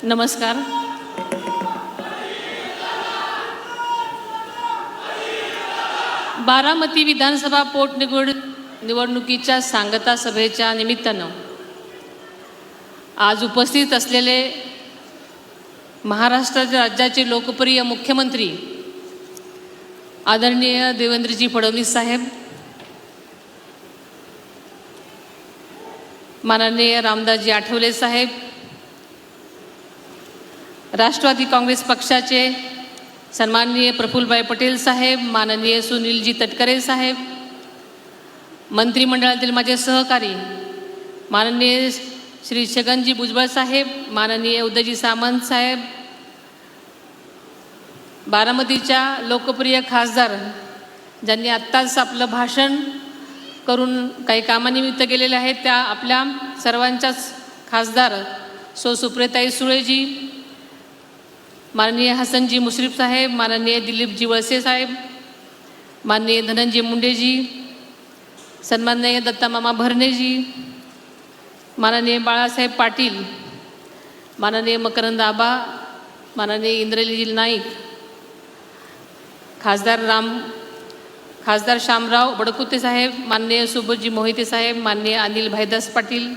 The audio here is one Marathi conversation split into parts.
नमस्कार. बारामती विधानसभा निवडणुकीच्या सांगता सभेच्या निमित्तानं आज उपस्थित असलेले महाराष्ट्र राज्याचे लोकप्रिय मुख्यमंत्री आदरणीय देवेंद्रजी फडणवीस साहेब, माननीय रामदासजी आठवले साहेब, राष्ट्रवादी काँग्रेस पक्षाचे सन्माननीय प्रफुल्लभाई पटेल साहेब, माननीय सुनीलजी तटकरे साहेब, मंत्रिमंडळातील माझे सहकारी माननीय श्री छगनजी भुजबळ साहेब, माननीय उदयजी सामंत साहेब, बारामतीच्या लोकप्रिय खासदार ज्यांनी आत्ताच आपलं भाषण करून काही कामानिमित्त गेलेले आहेत, त्या आपल्या सर्वांच्याच खासदार सुप्रियाताई सुळेजी, माननीय हसनजी मुश्रीफ साहेब, माननीय दिलीपजी वळसे साहेब, माननीय धनंजय मुंडेजी, सन्माननीय दत्तामामा भरणेजी, माननीय बाळासाहेब पाटील, माननीय मकरंद आबा, माननीय इंद्रजील नाईक, खासदार शामराव बडकुते साहेब, माननीय सुबोधजी मोहिते साहेब, माननीय अनिल भाईदास पाटील,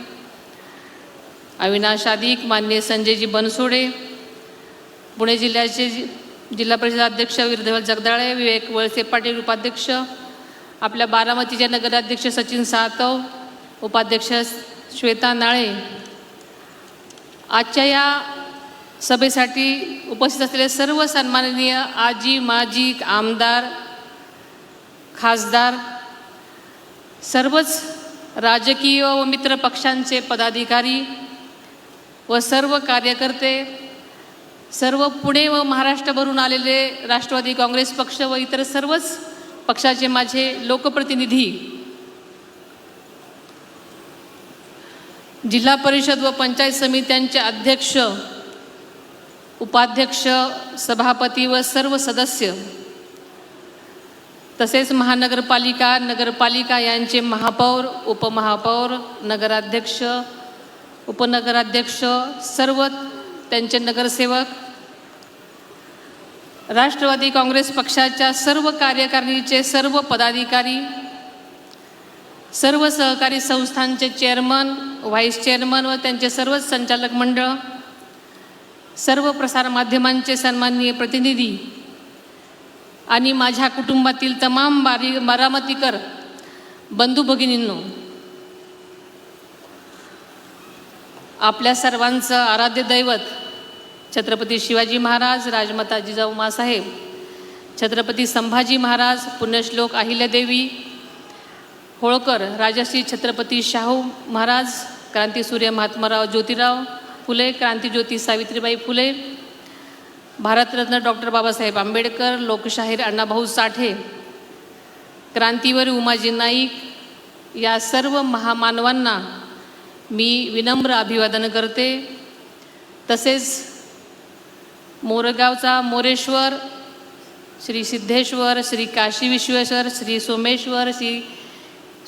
अविनाश आदिक, माननीय संजयजी बनसोडे, पुणे जिल्ह्याचे जिल्हा परिषद अध्यक्ष वीरधवल जगदाळे, विवेक वळसे पाटील उपाध्यक्ष, आपल्या बारामतीचे नगराध्यक्ष सचिन सातव, उपाध्यक्ष श्वेता नाळे, आजच्या या सभेसाठी उपस्थित असलेले सर्व सन्माननीय आजी माजी आमदार, खासदार, सर्वच राजकीय व मित्र पक्षांचे पदाधिकारी व सर्व कार्यकर्ते, सर्व पुणे व महाराष्ट्रभरून आलेले राष्ट्रवादी काँग्रेस पक्ष व इतर सर्वच पक्षाचे माझे लोकप्रतिनिधी, जिल्हा परिषद व पंचायत समित्यांचे अध्यक्ष, उपाध्यक्ष, सभापती व सर्व सदस्य, तसेच महानगरपालिका, नगरपालिका यांचे महापौर, उपमहापौर, नगराध्यक्ष, उपनगराध्यक्ष, सर्व त्यांचे नगरसेवक, राष्ट्रवादी काँग्रेस पक्षाच्या सर्व कार्यकारिणीचे सर्व पदाधिकारी, सर्व सहकारी संस्थांचे चेअरमन, व्हाईस चेअरमन व त्यांचे सर्वच संचालक मंडळ, सर्व प्रसारमाध्यमांचे सन्माननीय प्रतिनिधी आणि माझ्या कुटुंबातील तमाम बारामतीकर बंधू भगिनींनो, आपल्या सर्वांचं आराध्य दैवत छत्रपती शिवाजी महाराज, राजमाता जिजाऊ माँसाहेब, छत्रपती संभाजी महाराज, पुण्यश्लोक अहिल्यादेवी होळकर, राजश्री छत्रपती शाहू महाराज, क्रांतीसूर्य महात्माराव ज्योतिराव फुले, क्रांतीज्योती सावित्रीबाई फुले, भारतरत्न डॉक्टर बाबासाहेब आंबेडकर, लोकशाहीर अण्णाभाऊ साठे, क्रांतीवीर उमाजी नाईक, या सर्व महामानवांना मी विनम्र अभिवादन करते. तसेच मोरगावचा मोरेश्वर, श्री सिद्धेश्वर, श्री काशी विश्वेश्वर, श्री सोमेश्वर, श्री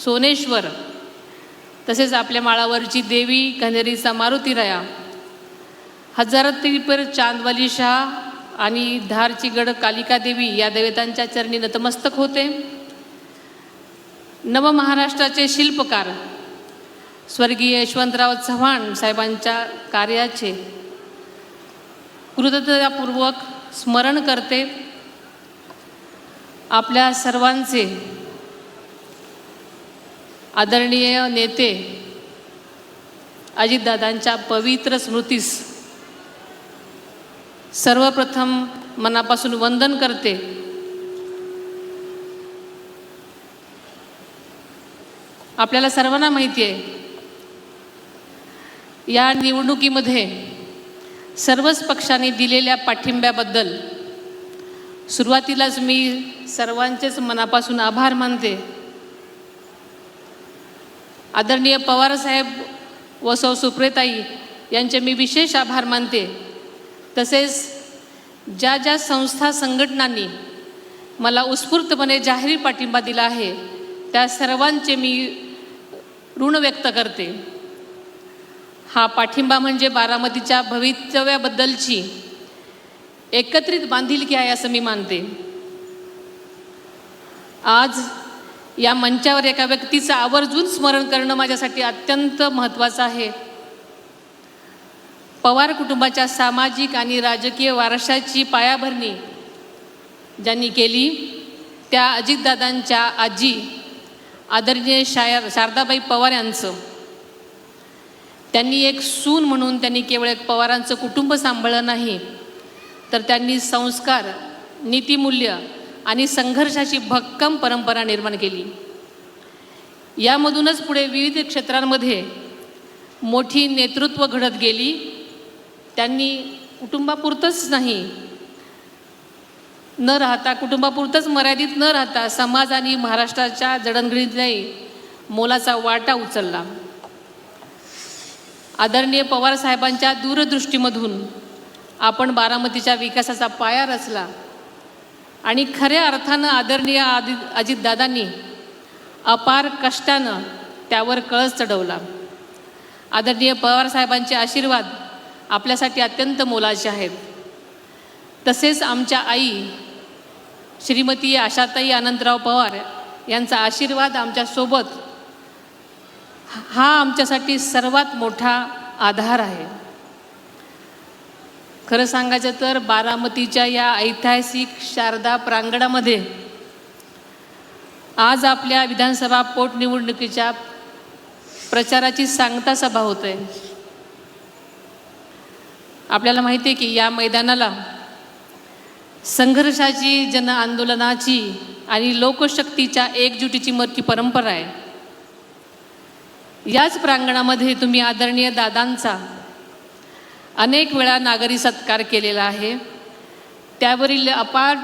सोनेश्वर, तसेच आपल्या माळावरची देवी कन्हेरीचा मारुतीराया, हजारतीपर चांदवाली शाह आणि धारची गड कालिका देवी या देवतांच्या चरणी नतमस्तक होते. नवमहाराष्ट्राचे शिल्पकार स्वर्गीय यशवंतराव चव्हाण साहेबांच्या कार्याचे कृतज्ञतापूर्वक स्मरण करते. आपल्या सर्वांचे आदरणीय नेते अजितदादांच्या पवित्र स्मृतीस सर्वप्रथम मनापासून वंदन करते. आपल्याला सर्वांना माहिती आहे, या निवडणुकीमध्ये सर्वच पक्षांनी दिलेल्या पाठिंब्याबद्दल सुरुवातीलाच मी सर्वांचेच मनापासून आभार मानते. आदरणीय पवारसाहेब व सुप्रियाताई यांचे मी विशेष आभार मानते. तसेच ज्या ज्या संस्था संघटनांनी मला उत्स्फूर्तपणे जाहीर पाठिंबा दिला आहे त्या सर्वांचे मी ऋण व्यक्त करते. हा पाठिंबा म्हणजे बारामतीच्या भवितव्याबद्दलची एकत्रित बांधिलकी आहे असं मी मानते. आज या मंचावर एका व्यक्तीचं आवर्जून स्मरण करणं माझ्यासाठी अत्यंत महत्त्वाचं आहे. पवार कुटुंबाच्या सामाजिक आणि राजकीय वारशाची पायाभरणी ज्यांनी केली त्या अजितदादांच्या आजी आदरणीय शारदाबाई पवार यांचं, त्यांनी एक सून म्हणून त्यांनी केवळ एक पवारांचं कुटुंब सांभाळलं नाही, तर त्यांनी संस्कार, नीतिमूल्य आणि संघर्षाची भक्कम परंपरा निर्माण केली. यामधूनच पुढे विविध क्षेत्रांमध्ये मोठी नेतृत्व घडत गेली. त्यांनी कुटुंबापुरतंच मर्यादित न राहता समाज आणि महाराष्ट्राच्या जडणघडणीतही मोलाचा वाटा उचलला. आदरणीय पवार साहेबांच्या दूरदृष्टीमधून आपण बारामतीच्या विकासाचा पाया रचला आणि खऱ्या अर्थानं आदरणीय अजितदादांनी अपार कष्टानं त्यावर कळस चढवला. आदरणीय पवार साहेबांचे आशीर्वाद आपल्यासाठी अत्यंत मोलाचे आहेत. तसेच आमच्या आई श्रीमती आशाताई अनंतराव पवार यांचा आशीर्वाद आमच्यासोबत हा आमच्यासाठी सर्वात मोठा आधार आहे. खरं सांगायचं तर बारामतीच्या या ऐतिहासिक शारदा प्रांगणामध्ये आज आपल्या विधानसभा पोटनिवडणुकीच्या प्रचाराची सांगता सभा होते. आपल्याला माहिती आहे की या मैदानाला संघर्षाची, जन आंदोलनाची आणि लोकशक्तीच्या एकजुटीची मोठी परंपरा आहे. याच प्रांगणामध्ये तुम्ही आदरणीय दादांचा अनेक वेळा नागरी सत्कार केलेला आहे. त्यावरील अपार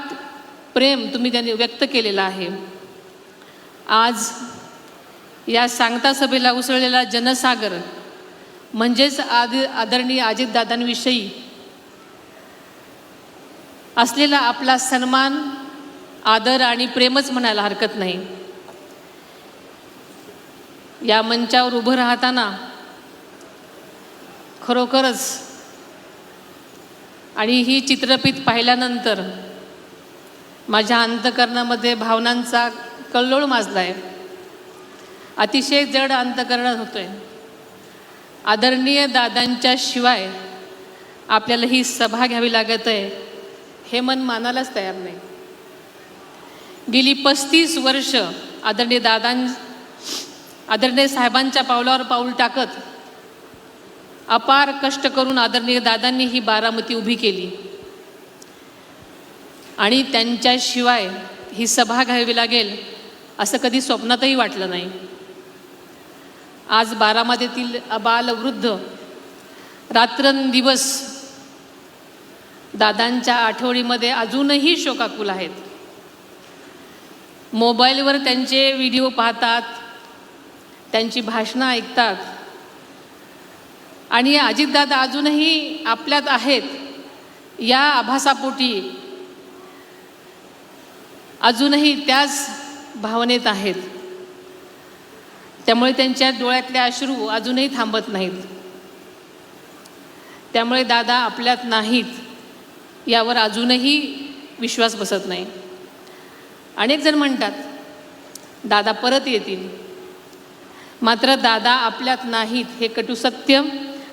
प्रेम तुम्ही त्यांनी व्यक्त केलेलं आहे. आज या सांगता सभेला उसळलेला जनसागर म्हणजेच आदरणीय अजितदादांविषयी असलेला आपला सन्मान, आदर आणि प्रेमच म्हणायला हरकत नाही. या मंचावर उभं राहताना खरोखरच आणि ही चित्रफीत पाहिल्यानंतर माझ्या अंतःकरणामध्ये भावनांचा कल्लोळ माजला आहे. अतिशय जड अंतःकरण होतोय. आदरणीय दादांच्या शिवाय आपल्याला ही सभा घ्यावी लागत आहे हे मन मानायलाच तयार नाही. गेली 35 वर्ष आदरणीय साहेबांच्या पावलावर पाऊल टाकत अपार कष्ट करून आदरणीय दादांनी ही बारामती उभी केली आणि त्यांच्याशिवाय ही सभा घ्यावी लागेल असं कधी स्वप्नातही वाटलं नाही. आज बारामतीतील आबालवृद्ध रात्रंदिवस दादांच्या आठवणीमध्ये अजूनही शोकाकुल आहेत. मोबाईलवर त्यांचे व्हिडिओ पाहतात, त्यांची भाषणं ऐकतात आणि अजितदादा अजूनही आपल्यात आहेत या आभासापोटी अजूनही त्याच भावनेत आहेत. त्यामुळे त्यांच्या डोळ्यातले अश्रू अजूनही थांबत नाहीत. त्यामुळे दादा आपल्यात नाहीत यावर अजूनही विश्वास बसत नाही. अनेक जण म्हणतात दादा परत येतील, मात्र दादा आपल्यात नाहीत हे कटू सत्य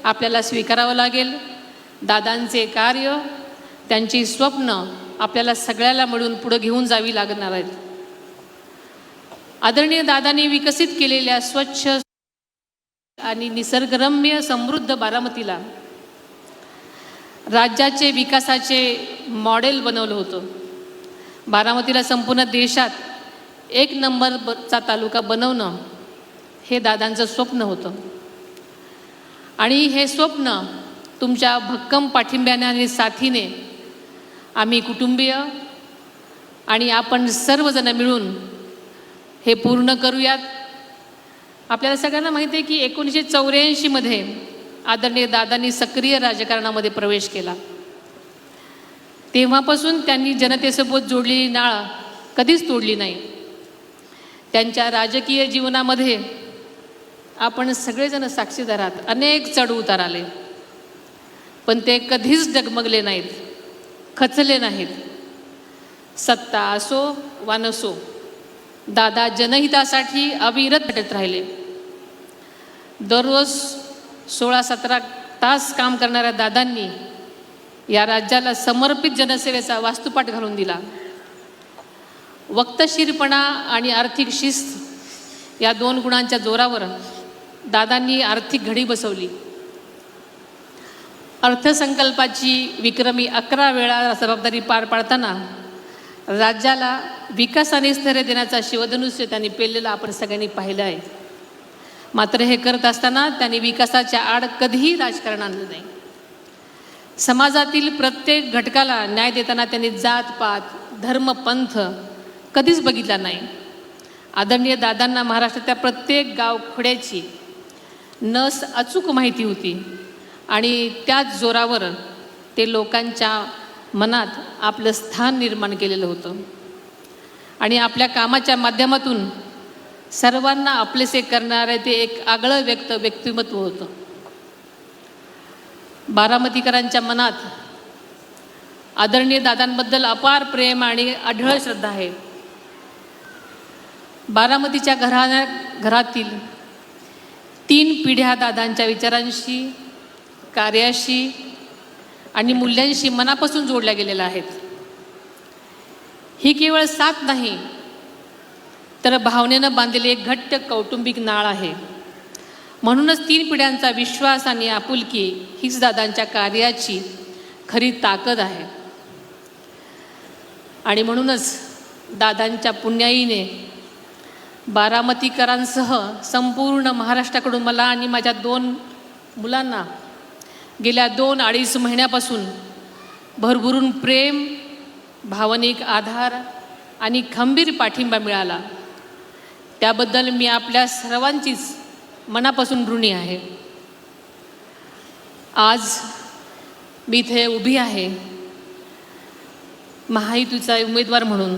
आपल्याला स्वीकारावं लागेल. दादांचे कार्य, त्यांची स्वप्न आपल्याला सगळ्याला मिळून पुढे घेऊन जावी लागणार आहेत. आदरणीय दादांनी विकसित केलेल्या स्वच्छ आणि निसर्गरम्य समृद्ध बारामतीला राज्याचे विकासाचे मॉडेल बनवलं होतं. बारामतीला संपूर्ण देशात 1 नंबरचा तालुका बनवणं हे दादांचं स्वप्न होतं आणि हे स्वप्न तुमच्या भक्कम पाठिंब्याने आणि साथीने आम्ही कुटुंबीय आणि आपण सर्वजण मिळून हे पूर्ण करूयात. आपल्याला सगळ्यांना माहिती आहे की 1984 मध्ये आदरणीय दादांनी सक्रिय राजकारणामध्ये प्रवेश केला. तेव्हापासून त्यांनी जनतेसोबत जोडलेली नाळ कधीच तोडली नाही. त्यांच्या राजकीय जीवनामध्ये आपण सगळेजण साक्षीदार आहात. अनेक चढ उतार आले, पण ते कधीच डगमगले नाहीत, खचले नाहीत. सत्ता असो वा नसो, दादा जनहितासाठी अविरत झटत राहिले. दररोज 16-17 तास काम करणाऱ्या दादांनी या राज्याला समर्पित जनसेवेचा वास्तुपाठ घालून दिला. वक्तशीरपणा आणि आर्थिक शिस्त या 2 गुणांच्या जोरावर दादांनी आर्थिक घडी बसवली. अर्थसंकल्पाची विक्रमी 11 वेळा जबाबदारी पार पाडताना राज्याला विकासाने स्थैर्य देण्याचा शिवधनुष्य त्यांनी पेललेलं आपण सगळ्यांनी पाहिलं आहे. मात्र हे करत असताना त्यांनी विकासाच्या आड कधीही राजकारण आणलं नाही. समाजातील प्रत्येक घटकाला न्याय देताना त्यांनी जात-पात, धर्म, पंथ कधीच बघितला नाही. आदरणीय दादांना महाराष्ट्राच्या प्रत्येक गावखोड्याची नस अचूक माहिती होती आणि त्याच जोरावर ते लोकांच्या मनात आपलं स्थान निर्माण केलेलं होतं आणि आपल्या कामाच्या माध्यमातून सर्वांना आपलेसे करणारे ते एक आगळं व्यक्तिमत्व होतं. बारामतीकरांच्या मनात आदरणीय दादांबद्दल अपार प्रेम आणि अढळ श्रद्धा आहे. बारामतीच्या घरातील 3 पिढ्या दादांच्या विचारांशी, कार्याशी आणि मूल्यांशी मनापासून जोडल्या गेलेल्या आहेत. ही केवळ साथ नाही, तर भावनेनं बांधलेली एक घट्ट कौटुंबिक नाळ आहे. म्हणूनच 3 पिढ्यांचा विश्वास आणि आपुलकी हीच दादांच्या कार्याची खरी ताकद आहे. आणि म्हणूनच दादांच्या पुण्याईने बारामतीकरांसह संपूर्ण महाराष्ट्राकडून मला आणि माझ्या 2 मुलांना गेल्या 2-2.5 महिन्यापासून भरभरून प्रेम, भावनिक आधार आणि खंबीर पाठिंबा मिळाला. त्याबद्दल मी आपल्या सर्वांचीच मनापासून ऋणी आहे. आज मी इथे उभी आहे महायुतीचा उमेदवार म्हणून.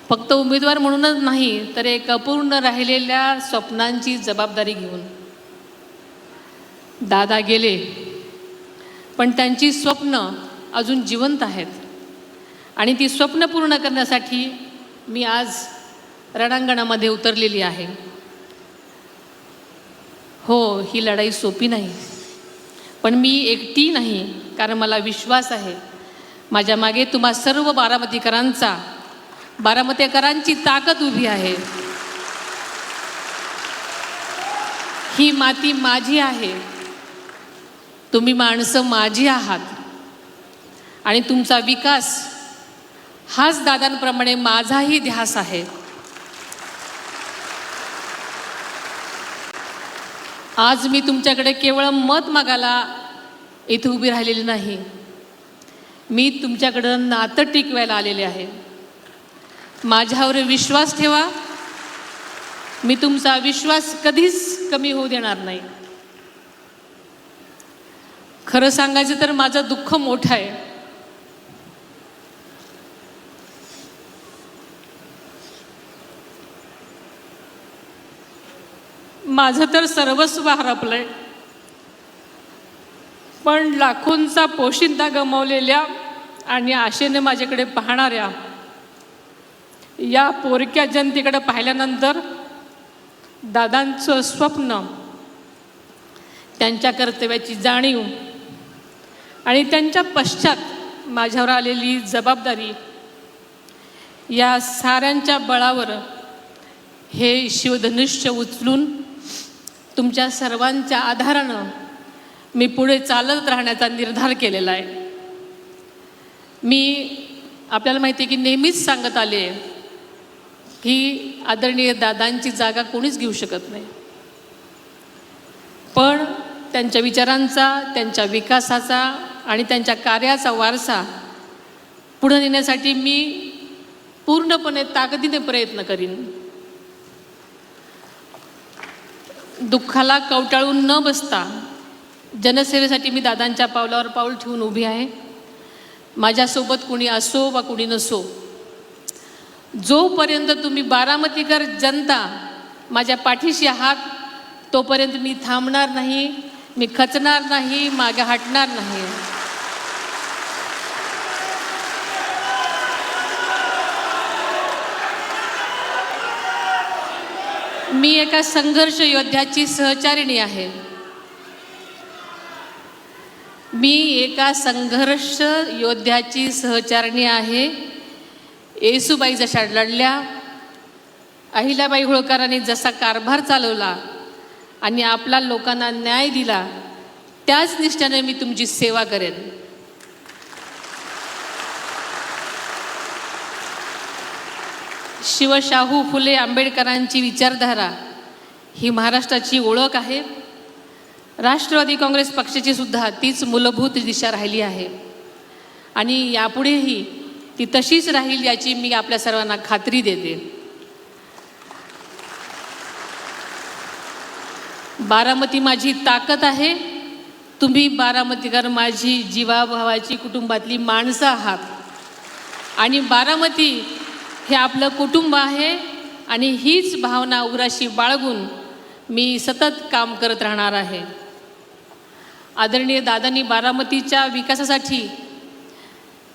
फक्त उमेदवार म्हणूनच नाही, तर एक अपूर्ण राहिलेल्या स्वप्नांची जबाबदारी घेऊन. दादा गेले, पण त्यांची स्वप्न अजून जिवंत आहेत आणि ती स्वप्न पूर्ण करण्यासाठी मी आज रणांगणामध्ये उतरलेली आहे. हो, ही लढाई सोपी नाही, पण मी एकटी नाही, कारण मला विश्वास आहे माझ्या मागे तुम्हा सर्व बारामतीकरांची ताकद उभी आहे. ही माती माझी आहे, तुम्ही माणसं माझी आहात आणि तुमचा विकास हाच दादांप्रमाणे माझाही ध्यास आहे. आज मी तुमच्याकडे केवळ मत मागायला इथे उभी राहिलेली नाही, मी तुमच्याकडं नातं टिकवायला आलेले आहे. माझ्यावर विश्वास ठेवा, मी तुमचा विश्वास कधीच कमी होऊ देणार नाही. खरं सांगायचं तर माझं दुःख मोठं आहे. माझं तर सर्वस्व हरपलंय, पण लाखोंचा पोशिंदा गमावलेल्या आणि आशेने माझ्याकडे पाहणाऱ्या या पोरक्या जनतेकडे पाहिल्यानंतर दादांचं स्वप्न, त्यांच्या कर्तव्याची जाणीव आणि त्यांच्या पश्चात माझ्यावर आलेली जबाबदारी, या साऱ्यांच्या बळावर हे शिवधनुष्य उचलून तुमच्या सर्वांच्या आधारानं मी पुढे चालत राहण्याचा निर्धार केलेला आहे. मी आपल्याला माहिती आहे की नेहमीच सांगत आले की आदरणीय दादांची जागा कोणीच घेऊ शकत नाही, पण त्यांच्या विचारांचा, त्यांच्या विकासाचा आणि त्यांच्या कार्याचा वारसा पुढे नेण्यासाठी मी पूर्णपणे ताकदीने प्रयत्न करीन. दुःखाला कवटाळून न बसता जनसेवेसाठी मी दादांच्या पावलावर पाऊल ठेवून उभी आहे. माझ्यासोबत कुणी असो वा कुणी नसो, जोपर्यंत तुम्ही बारामतीकर जनता माझ्या पाठीशी आहात तोपर्यंत मी थांबणार नाही, मी खचणार नाही, मागे हटणार नाही. मी एका संघर्ष योद्ध्याची सहचारिणी आहे. मी एका संघर्ष योद्ध्याची सहचारिणी आहे. येसूबाई जशा लढल्या, अहिल्याबाई होळकरांनी जसा कारभार चालवला आणि आपला लोकांना न्याय दिला, त्याच निष्ठेने मी तुमची सेवा करेन. शिवशाहू फुले आंबेडकरांची विचारधारा ही महाराष्ट्राची ओळख आहे. राष्ट्रवादी काँग्रेस पक्षाची सुद्धा तीच मूलभूत दिशा राहिली आहे आणि यापुढेही ती तशीच राहील याची मी आपल्या सर्वांना खात्री देते. बारामती माझी ताकद आहे. तुम्ही बारामतीकर माझी जीवाभावाची कुटुंबातली माणसं आहात आणि बारामती हे आपलं कुटुंब आहे आणि हीच भावना उराशी बाळगून मी सतत काम करत राहणार आहे. आदरणीय दादांनी बारामतीच्या विकासासाठी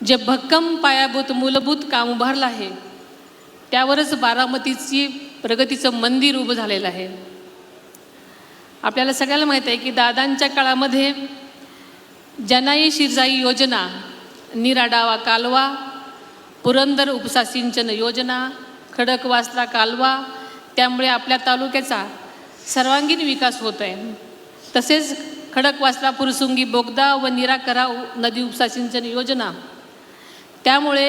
जे भक्कम पायाभूत मूलभूत काम उभारलं आहे त्यावरच बारामतीची प्रगतीचं मंदिर उभं झालेलं आहे. आपल्याला सगळ्याला माहीत आहे की दादांच्या काळामध्ये जनाई शिरसाई योजना, निराडावा कालवा, पुरंदर उपसा सिंचन योजना, खडकवासला कालवा, त्यामुळे आपल्या तालुक्याचा सर्वांगीण विकास होत आहे. तसेच खडकवासला पुरसुंगी बोगदा व निराकरा नदी उपसा सिंचन योजना, त्यामुळे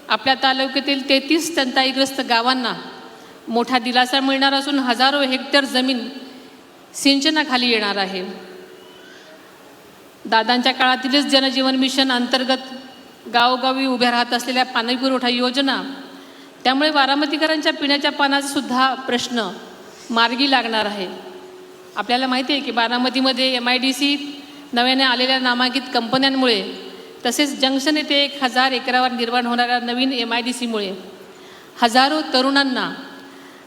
आपल्या तालुक्यातील 33 टंचाईग्रस्त गावांना मोठा दिलासा मिळणार असून हजारो हेक्टर जमीन सिंचनाखाली येणार आहे. दादांच्या काळातीलच जनजीवन मिशन अंतर्गत गावोगावी उभ्या राहत असलेल्या पाणीपुरवठा योजना, त्यामुळे बारामतीकरांच्या पिण्याच्या पाण्याचा सुद्धा प्रश्न मार्गी लागणार आहे. आपल्याला माहिती आहे की बारामतीमध्ये MIDC नव्याने आलेल्या नामांकित कंपन्यांमुळे तसेच जंक्शन येथे 1000 एकरावर निर्माण होणाऱ्या नवीन MIDCमुळे हजारो तरुणांना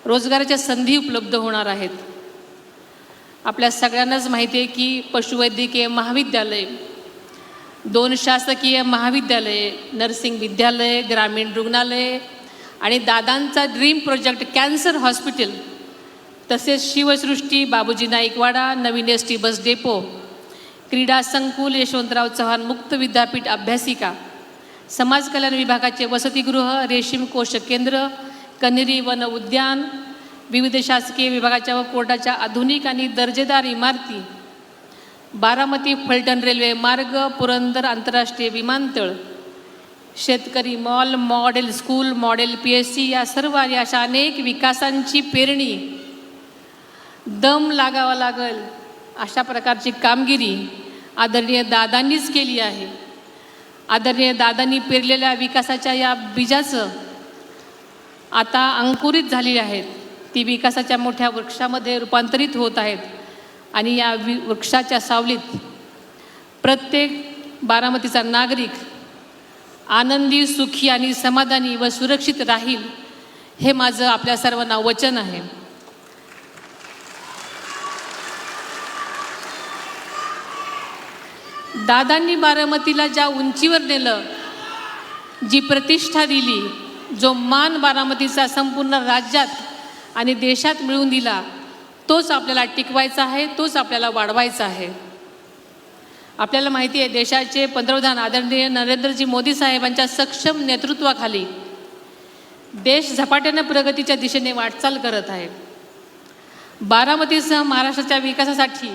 रोजगाराच्या संधी उपलब्ध होणार आहेत. आपल्या सगळ्यांनाच माहिती आहे की पशुवैद्यकीय महाविद्यालय, 2 शासकीय महाविद्यालये, नर्सिंग विद्यालय, ग्रामीण रुग्णालय आणि दादांचा ड्रीम प्रोजेक्ट कॅन्सर हॉस्पिटल, तसेच शिवसृष्टी, बाबूजी नाईकवाडा, नवीन ST बस डेपो, क्रीडा संकुल, यशवंतराव चव्हाण मुक्त विद्यापीठ अभ्यासिका, समाज कल्याण विभागाचे वसतिगृह, रेशीम कोश केंद्र, कन्हेरी वन उद्यान, विविध शासकीय विभागाच्या व कोर्टाच्या आधुनिक आणि दर्जेदार इमारती, बारामती फलटण रेल्वे मार्ग, पुरंदर आंतरराष्ट्रीय विमानतळ, शेतकरी mall, model school, model PSC या सर्व आणि अशा अनेक विकासांची पेरणी दम लागावा लागेल अशा प्रकारची कामगिरी आदरणीय दादांनीच केली आहे. आदरणीय दादांनी पेरलेल्या विकासाच्या या बीजाचं आता अंकुरित झालेली आहेत. ती विकासाच्या मोठ्या वृक्षामध्ये रूपांतरित होत आहेत आणि या वृक्षाच्या सावलीत प्रत्येक बारामतीचा नागरिक आनंदी, सुखी आणि समाधानी व सुरक्षित राहील, हे माझं आपल्या सर्वांना वचन आहे. दादांनी बारामतीला ज्या उंचीवर नेलं, जी प्रतिष्ठा दिली, जो मान बारामतीचा संपूर्ण राज्यात आणि देशात मिळवून दिला, तोच आपल्याला टिकवायचा आहे, तोच आपल्याला वाढवायचा आहे. आपल्याला माहिती आहे देशाचे पंतप्रधान आदरणीय नरेंद्रजी मोदी साहेबांच्या सक्षम नेतृत्वाखाली देश झपाट्याने प्रगतीच्या दिशेने वाटचाल करत आहे. बारामतीसह महाराष्ट्राच्या विकासासाठी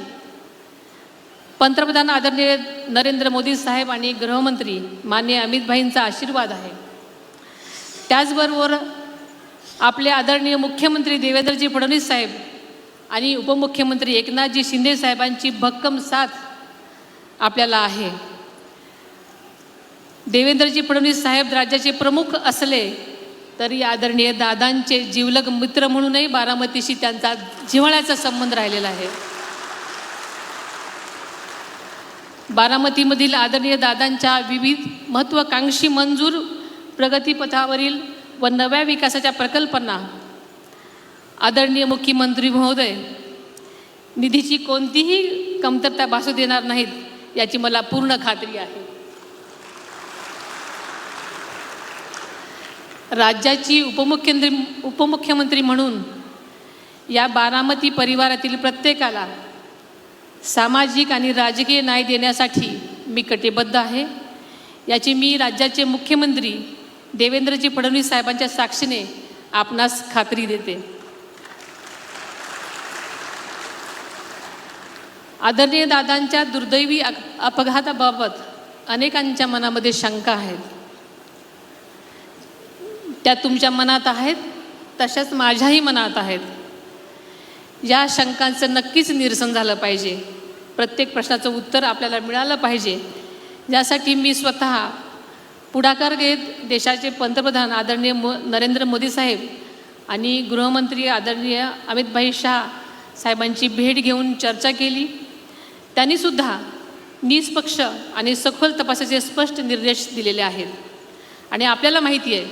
पंतप्रधान आदरणीय नरेंद्र मोदी साहेब आणि गृहमंत्री माननीय अमित भाईंचा आशीर्वाद आहे. त्याचबरोबर आपले आदरणीय मुख्यमंत्री देवेंद्रजी फडणवीस साहेब आणि उपमुख्यमंत्री एकनाथजी शिंदे साहेबांची भक्कम साथ आपल्याला आहे. देवेंद्रजी फडणवीस साहेब राज्याचे प्रमुख असले तरी आदरणीय दादांचे जिवलग मित्र म्हणूनही बारामतीशी त्यांचा जिव्हाळ्याचा संबंध राहिलेला आहे. बारामतीमधील आदरणीय दादांच्या विविध महत्त्वाकांक्षी मंजूर प्रगतीपथावरील व नव्या विकासाच्या प्रकल्पांना आदरणीय मुख्यमंत्री महोदय निधीची कोणतीही कमतरता भासू देणार नाहीत याची मला पूर्ण खात्री आहे. राज्याची उपमुख्यमंत्री म्हणून या बारामती परिवारातील प्रत्येकाला सामाजिक आणि राजकीय न्याय देण्यासाठी मी कटिबद्ध आहे. याची मी राज्याचे मुख्यमंत्री देवेंद्रजी फडणवीस साहेबांच्या साक्षीने आपणास खात्री देते. आदरणीय दादांच्या दुर्दैवी अपघाताबाबत अनेकांच्या मनामध्ये शंका आहेत. त्या तुमच्या मनात आहेत, तशाच माझ्याही मनात आहेत. या शंकांचं नक्कीच निरसन झालं पाहिजे. प्रत्येक प्रश्नाचं उत्तर आपल्याला मिळालं पाहिजे. यासाठी मी स्वतः पुढाकार घेत देशाचे पंतप्रधान आदरणीय नरेंद्र मोदी साहेब आणि गृहमंत्री आदरणीय अमितभाई शाह साहेबांची भेट घेऊन चर्चा केली. त्यांनीसुद्धा निष्पक्ष आणि सखोल तपासाचे स्पष्ट निर्देश दिलेले आहेत. आणि आपल्याला माहिती आहे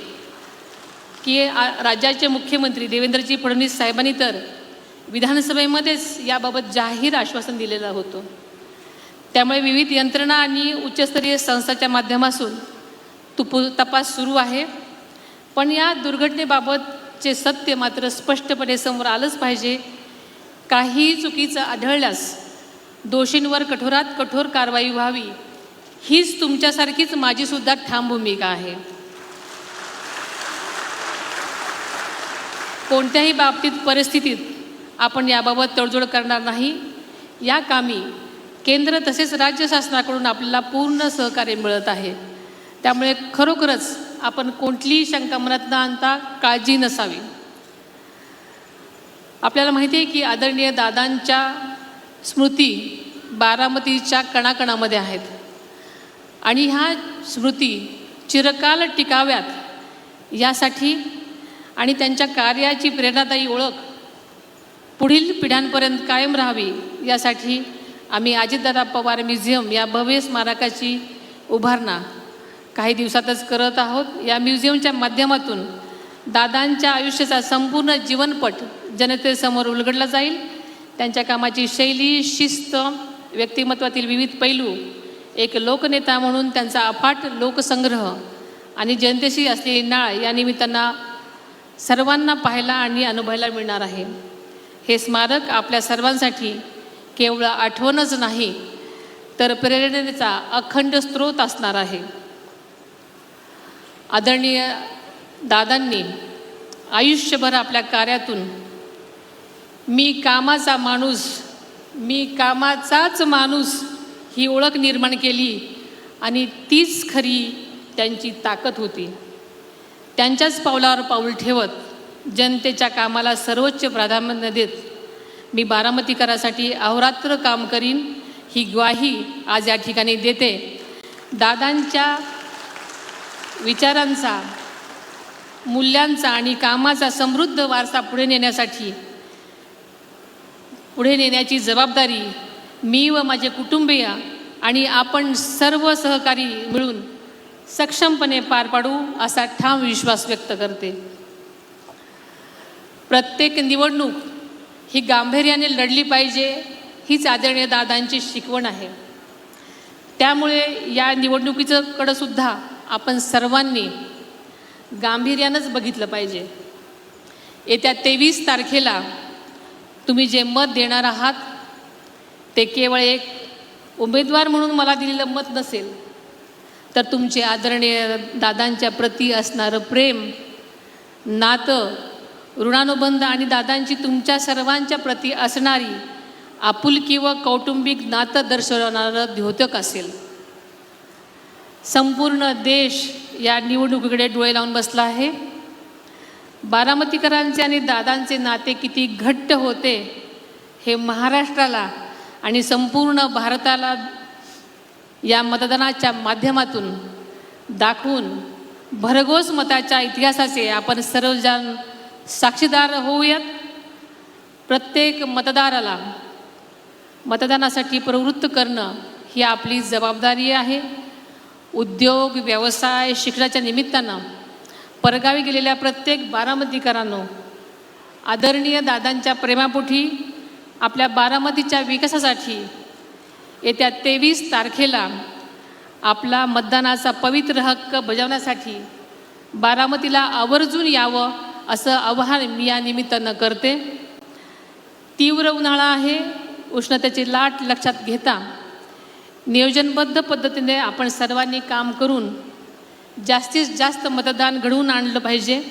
की राज्याचे मुख्यमंत्री देवेंद्रजी फडणवीस साहेबांनी तर विधानसभेमध्येच याबाबत जाहीर आश्वासन दिलेलं होतं. त्यामुळे विविध यंत्रणा आणि उच्चस्तरीय संस्थांच्या माध्यमातून तपास सुरू आहे. पण या दुर्घटनेबाबतचे सत्य मात्र स्पष्टपणे समोर आलंच पाहिजे. काही चुकीचं आढळल्यास दोषींवर कठोरात कठोर कारवाई व्हावी हीच तुमच्यासारखीच माझीसुद्धा ठाम भूमिका आहे. कोणत्याही बाबतीत परिस्थितीत आपण याबाबत तडजोड करणार नाही. या कामी केंद्र तसेच राज्य शासनाकडून आपल्याला पूर्ण सहकार्य मिळत आहे. त्यामुळे खरोखरच आपण कोणतीही शंका मनात न आणता काळजी नसावी. आपल्याला माहिती आहे की आदरणीय दादांच्या स्मृती बारामतीच्या कणाकणामध्ये आहेत आणि ह्या स्मृती चिरकाल टिकाव्यात यासाठी आणि त्यांच्या कार्याची प्रेरणादायी ओळख पुढील पिढ्यांपर्यंत कायम राहावी यासाठी आम्ही अजितदादा पवार म्युझियम या भव्य स्मारकाची उभारणा काही दिवसातच करत आहोत. या म्युझियमच्या माध्यमातून दादांच्या आयुष्याचा संपूर्ण जीवनपट जनतेसमोर उलगडला जाईल. त्यांच्या कामाची शैली, शिस्त, व्यक्तिमत्वातील विविध पैलू, एक लोकनेता म्हणून त्यांचा अफाट लोकसंग्रह आणि जनतेशी असलेली नाळ या निमित्तानं सर्वांना पाहायला आणि अनुभवायला मिळणार आहे. हे स्मारक आपल्या सर्वांसाठी केवळ आठवणच नाही तर प्रेरणेचा अखंड स्रोत असणार आहे. आदरणीय दादांनी आयुष्यभर आपल्या कार्यातून मी कामाचाच माणूस ही ओळख निर्माण केली आणि तीच खरी त्यांची ताकद होती. त्यांच्याच पावलावर पाऊल ठेवत जनतेच्या कामाला सर्वोच्च प्राधान्य देत मी बारामतीकरांसाठी अहोरात्र काम करीन ही ग्वाही आज या ठिकाणी देते. दादांच्या विचारांचा, मूल्यांचा आणि कामाचा समृद्ध वारसा पुढे नेण्याची जबाबदारी मी व माझे कुटुंबीय आणि आपण सर्व सहकारी मिळून सक्षमपणे पार पाडू असा ठाम विश्वास व्यक्त करते. प्रत्येक निवडणूक ही गांभीर्याने लढली पाहिजे हीच आदरणीय दादांची शिकवण आहे. त्यामुळे या निवडणुकीकडे सुद्धा आपण सर्वांनी गांभीर्यानंच बघितलं पाहिजे. येत्या 23 तारखेला तुम्ही जे मत देणार आहात ते केवळ एक उमेदवार म्हणून मला दिलेलं मत नसेल तर तुमचे आदरणीय दादांच्या प्रती असणारं प्रेम, नातं, ऋणानुबंध आणि दादांची तुमच्या सर्वांच्या प्रती असणारी आपुलकी व कौटुंबिक नातं दर्शवणारं द्योतक असेल. संपूर्ण देश या निवडणुकीकडे डोळे लावून बसला आहे. बारामतीकरांचे आणि दादांचे नाते किती घट्ट होते हे महाराष्ट्राला आणि संपूर्ण भारताला या मतदानाच्या माध्यमातून दाखवून भरघोस मताच्या इतिहासाचे आपण सर्वजण साक्षीदार होऊयात. प्रत्येक मतदाराला मतदानासाठी प्रवृत्त करणं ही आपली जबाबदारी आहे. उद्योग, व्यवसाय, शिक्षणाच्या निमित्तानं परगावी गेलेल्या प्रत्येक बारामतीकरांनो आदरणीय दादांच्या प्रेमापोटी आपल्या बारामतीच्या विकासासाठी येत्या 23 तारखेला आपला मतदानाचा पवित्र हक्क बजावण्यासाठी बारामतीला आवर्जून यावं असं आवाहन मी या निमित्तानं करते. तीव्र उन्हाळा आहे. उष्णतेची लाट लक्षात घेता नियोजनबद्ध पद्धतीने आपण सर्वांनी काम करून जास्तीत जास्त मतदान घडवून आणलं पाहिजे.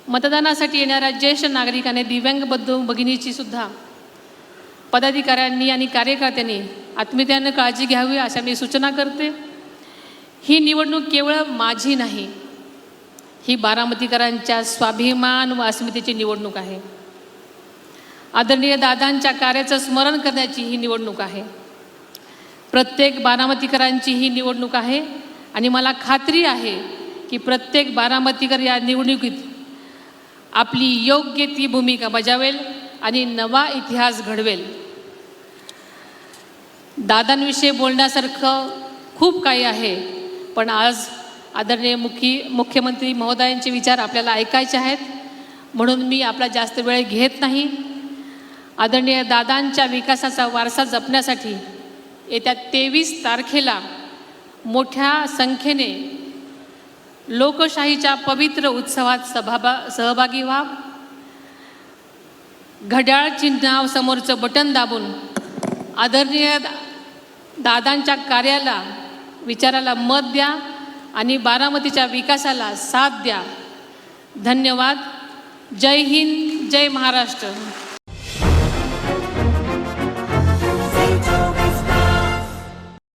मतदानासाठी येणाऱ्या ज्येष्ठ नागरिकांनी, दिव्यांग बंधू भगिनीची सुद्धा पदाधिकाऱ्यांनी आणि कार्यकर्त्यांनी आत्मीयतेने काळजी घ्यावी अशा मी सूचना करते. ही निवडणूक केवळ माझी नाही, ही बारामतीकरांच्या स्वाभिमान व अस्मितेची निवडणूक आहे. आदरणीय दादांच्या कार्याचं स्मरण करण्याची ही निवडणूक आहे. प्रत्येक बारामतीकरांची ही निवडणूक आहे आणि मला खात्री आहे की प्रत्येक बारामतीकर या निवडणुकीत आपली योग्य ती भूमिका बजावेल आणि नवा इतिहास घडवेल. दादांविषयी बोलण्यासारखं खूप काही आहे, पण आज आदरणीय मुख्यमंत्री महोदयांचे विचार आपल्याला ऐकायचे आहेत, म्हणून मी आपला जास्त वेळ घेत नाही. आदरणीय दादांच्या विकासाचा वारसा जपण्यासाठी येत्या 23 तारखेला मोठ्या संख्येने लोकशाहीच्या पवित्र उत्सवात सहभागी व्हा. घड्याळ चिन्हासमोरचं बटन दाबून आदरणीय दादांच्या कार्याला, विचाराला मत द्या आणि बारामतीच्या विकासाला साथ द्या. धन्यवाद. जय हिंद, जय महाराष्ट्र.